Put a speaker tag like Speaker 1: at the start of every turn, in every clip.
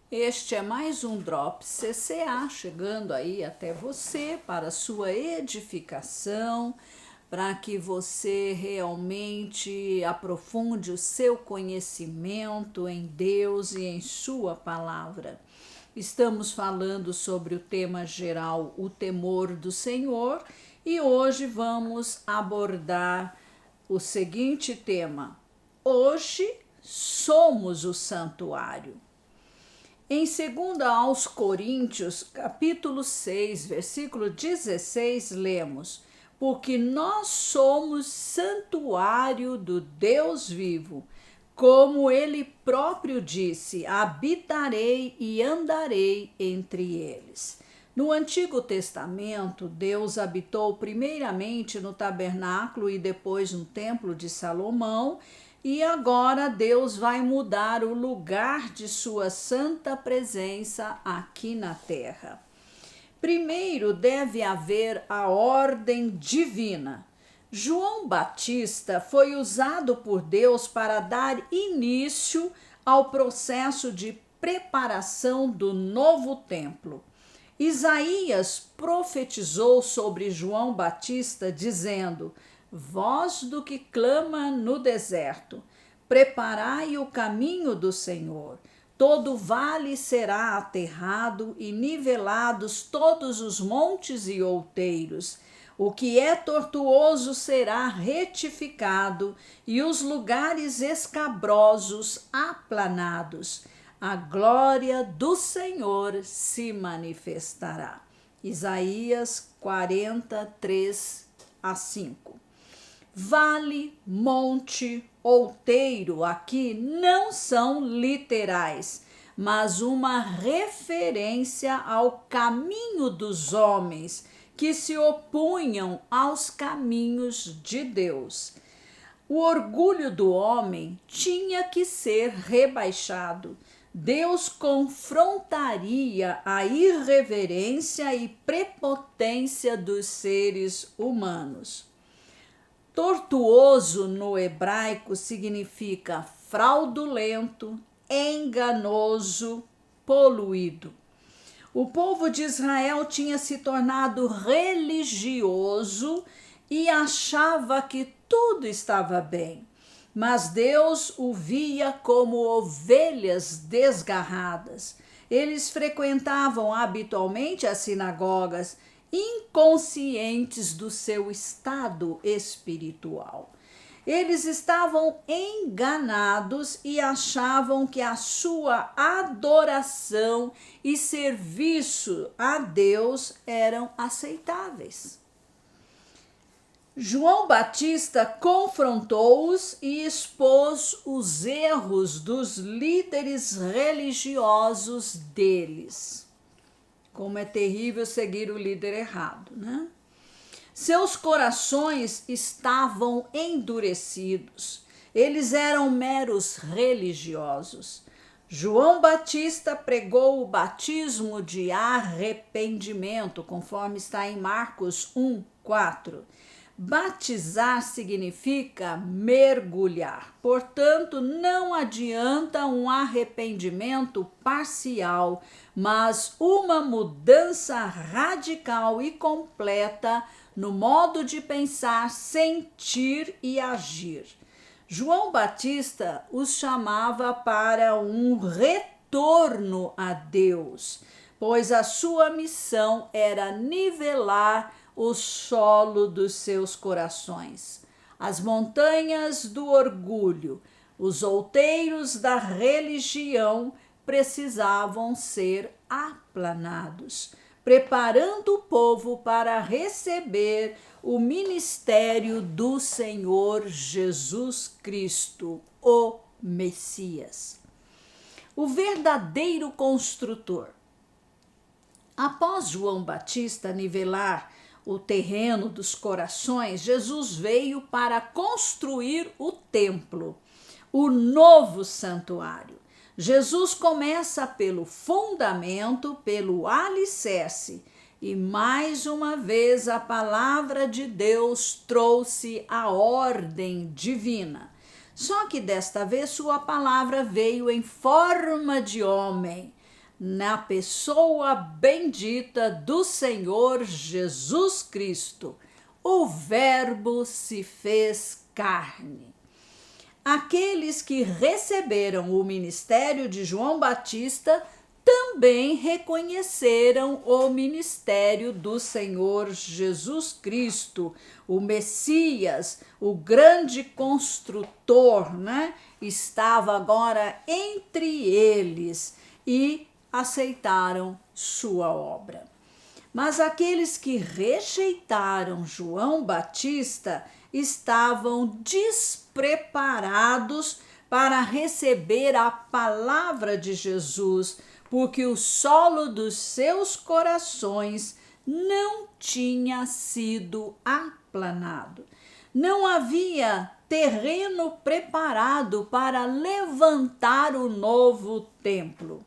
Speaker 1: Este é mais um Drops CCA chegando aí até você para sua edificação, para que você realmente aprofunde o seu conhecimento em Deus e em sua palavra. Estamos falando sobre o tema geral, o temor do Senhor, e hoje vamos abordar o seguinte tema: hoje somos o santuário. Em 2 aos Coríntios, capítulo 6, versículo 16, lemos: porque nós somos santuário do Deus vivo, como ele próprio disse: habitarei e andarei entre eles. No Antigo Testamento, Deus habitou primeiramente no tabernáculo e depois no templo de Salomão, e agora Deus vai mudar o lugar de sua santa presença aqui na terra. Primeiro deve haver a ordem divina. João Batista foi usado por Deus para dar início ao processo de preparação do novo templo. Isaías profetizou sobre João Batista, dizendo: voz do que clama no deserto, preparai o caminho do Senhor. Todo vale será aterrado e nivelados todos os montes e outeiros. O que é tortuoso será retificado e os lugares escabrosos aplanados. A glória do Senhor se manifestará. Isaías 43:5. Vale, monte, outeiro aqui não são literais, mas uma referência ao caminho dos homens que se opunham aos caminhos de Deus. O orgulho do homem tinha que ser rebaixado. Deus confrontaria a irreverência e prepotência dos seres humanos. Tortuoso no hebraico significa fraudulento, enganoso, poluído. O povo de Israel tinha se tornado religioso e achava que tudo estava bem, mas Deus o via como ovelhas desgarradas. Eles frequentavam habitualmente as sinagogas, inconscientes do seu estado espiritual. Eles estavam enganados e achavam que a sua adoração e serviço a Deus eram aceitáveis. João Batista confrontou-os e expôs os erros dos líderes religiosos deles. Como é terrível seguir o líder errado, né? Seus corações estavam endurecidos. Eles eram meros religiosos. João Batista pregou o batismo de arrependimento, conforme está em Marcos 1:4. Batizar significa mergulhar. Portanto, não adianta um arrependimento parcial, mas uma mudança radical e completa no modo de pensar, sentir e agir. João Batista os chamava para um retorno a Deus, pois a sua missão era nivelar o solo dos seus corações. As montanhas do orgulho, os outeiros da religião precisavam ser aplanados, preparando o povo para receber o ministério do Senhor Jesus Cristo, o Messias, o verdadeiro construtor. Após João Batista nivelar o terreno dos corações, Jesus veio para construir o templo, o novo santuário. Jesus começa pelo fundamento, pelo alicerce, e mais uma vez a palavra de Deus trouxe a ordem divina. Só que desta vez sua palavra veio em forma de homem. na pessoa bendita do Senhor Jesus Cristo. O Verbo se fez carne. Aqueles que receberam o ministério de João Batista também reconheceram o ministério do Senhor Jesus Cristo, o Messias, o grande construtor, né? Estava agora entre eles e aceitaram sua obra. Mas aqueles que rejeitaram João Batista estavam despreparados para receber a palavra de Jesus, porque o solo dos seus corações não tinha sido aplanado. Não havia terreno preparado para levantar o novo templo.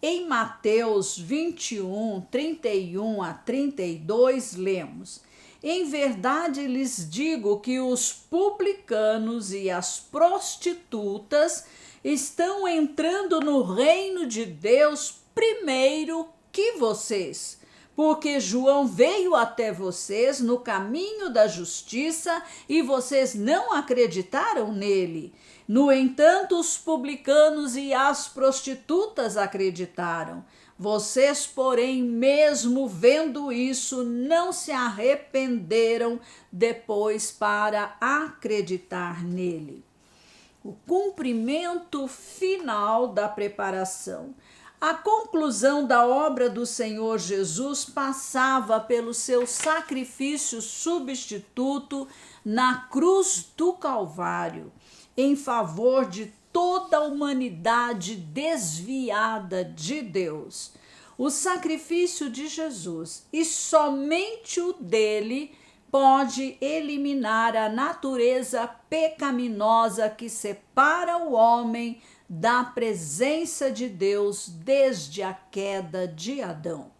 Speaker 1: Em Mateus 21, 31 a 32, lemos: Em verdade lhes digo que os publicanos e as prostitutas estão entrando no reino de Deus primeiro que vocês, porque João veio até vocês no caminho da justiça e vocês não acreditaram nele. No entanto, os publicanos e as prostitutas acreditaram. Vocês, porém, mesmo vendo isso, não se arrependeram depois para acreditar nele. O cumprimento final da preparação. A conclusão da obra do Senhor Jesus passava pelo seu sacrifício substituto na cruz do Calvário, em favor de toda a humanidade desviada de Deus. O sacrifício de Jesus, e somente o dele, pode eliminar a natureza pecaminosa que separa o homem da presença de Deus desde a queda de Adão.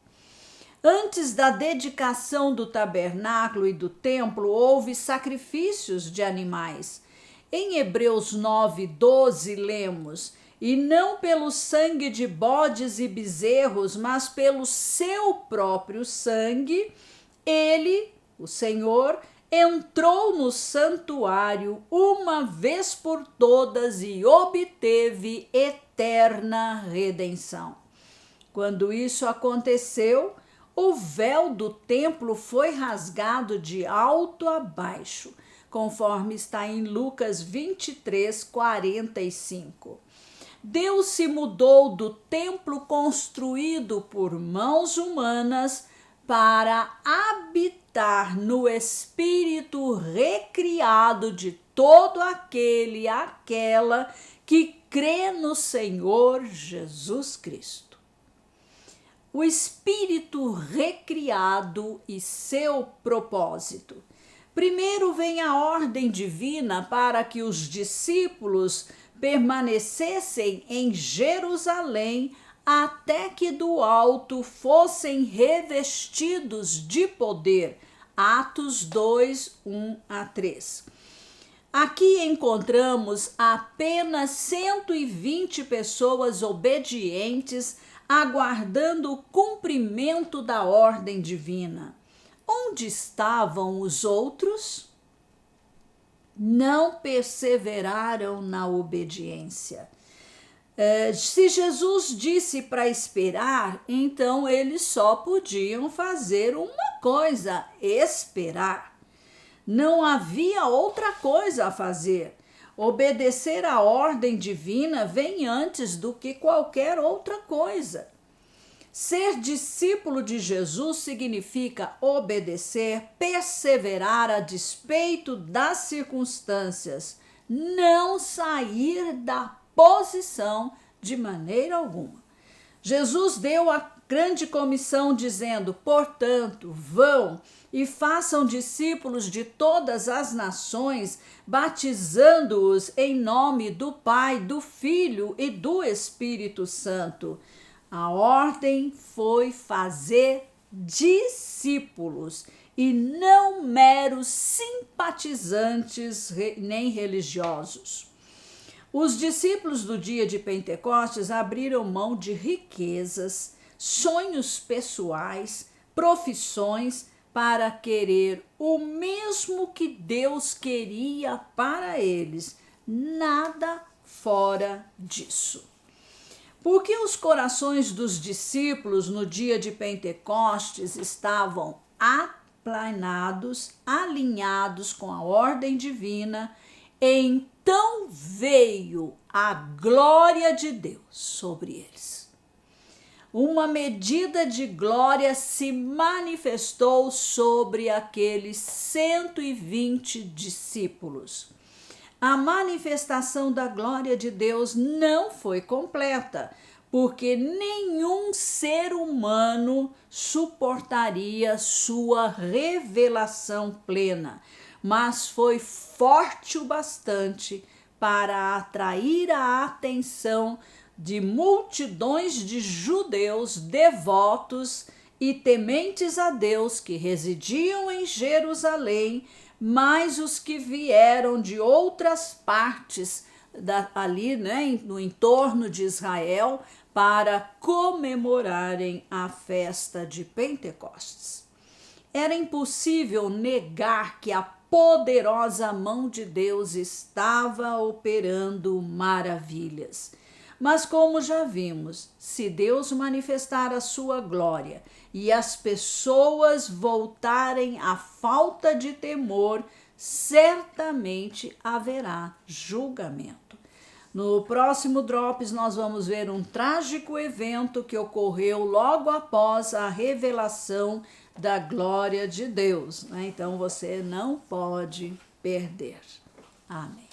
Speaker 1: Antes da dedicação do tabernáculo e do templo, houve sacrifícios de animais. Em Hebreus 9:12 lemos: E não pelo sangue de bodes e bezerros, mas pelo seu próprio sangue, ele, o Senhor, entrou no santuário uma vez por todas e obteve eterna redenção. Quando isso aconteceu, o véu do templo foi rasgado de alto a baixo, conforme está em Lucas 23:45. Deus se mudou do templo construído por mãos humanas para habitar no espírito recriado de todo aquele e aquela que crê no Senhor Jesus Cristo. O espírito recriado e seu propósito. Primeiro vem a ordem divina para que os discípulos permanecessem em Jerusalém até que do alto fossem revestidos de poder. Atos 2, 1-3. Aqui encontramos apenas 120 pessoas obedientes aguardando o cumprimento da ordem divina. Onde estavam os outros? Não perseveraram na obediência. Se Jesus disse para esperar, então eles só podiam fazer uma coisa: esperar. Não havia outra coisa a fazer. Obedecer à ordem divina vem antes do que qualquer outra coisa. Ser discípulo de Jesus significa obedecer, perseverar a despeito das circunstâncias, não sair da posição de maneira alguma. Jesus deu a grande comissão dizendo: portanto, vão e façam discípulos de todas as nações, batizando-os em nome do Pai, do Filho e do Espírito Santo. A ordem foi fazer discípulos e não meros simpatizantes nem religiosos. Os discípulos do dia de Pentecostes abriram mão de riquezas, sonhos pessoais, profissões, para querer o mesmo que Deus queria para eles, nada fora disso. Porque os corações dos discípulos no dia de Pentecostes estavam aplanados, alinhados com a ordem divina, então veio a glória de Deus sobre eles. Uma medida de glória se manifestou sobre aqueles 120 discípulos. A manifestação da glória de Deus não foi completa, porque nenhum ser humano suportaria sua revelação plena, mas foi forte o bastante para atrair a atenção de multidões de judeus devotos e tementes a Deus que residiam em Jerusalém, mais os que vieram de outras partes ali, né, no entorno de Israel, para comemorarem a festa de Pentecostes. Era impossível negar que a poderosa mão de Deus estava operando maravilhas. Mas como já vimos, se Deus manifestar a sua glória e as pessoas voltarem à falta de temor, certamente haverá julgamento. No próximo Drops nós vamos ver um trágico evento que ocorreu logo após a revelação da glória de Deus, né? Então você não pode perder. Amém.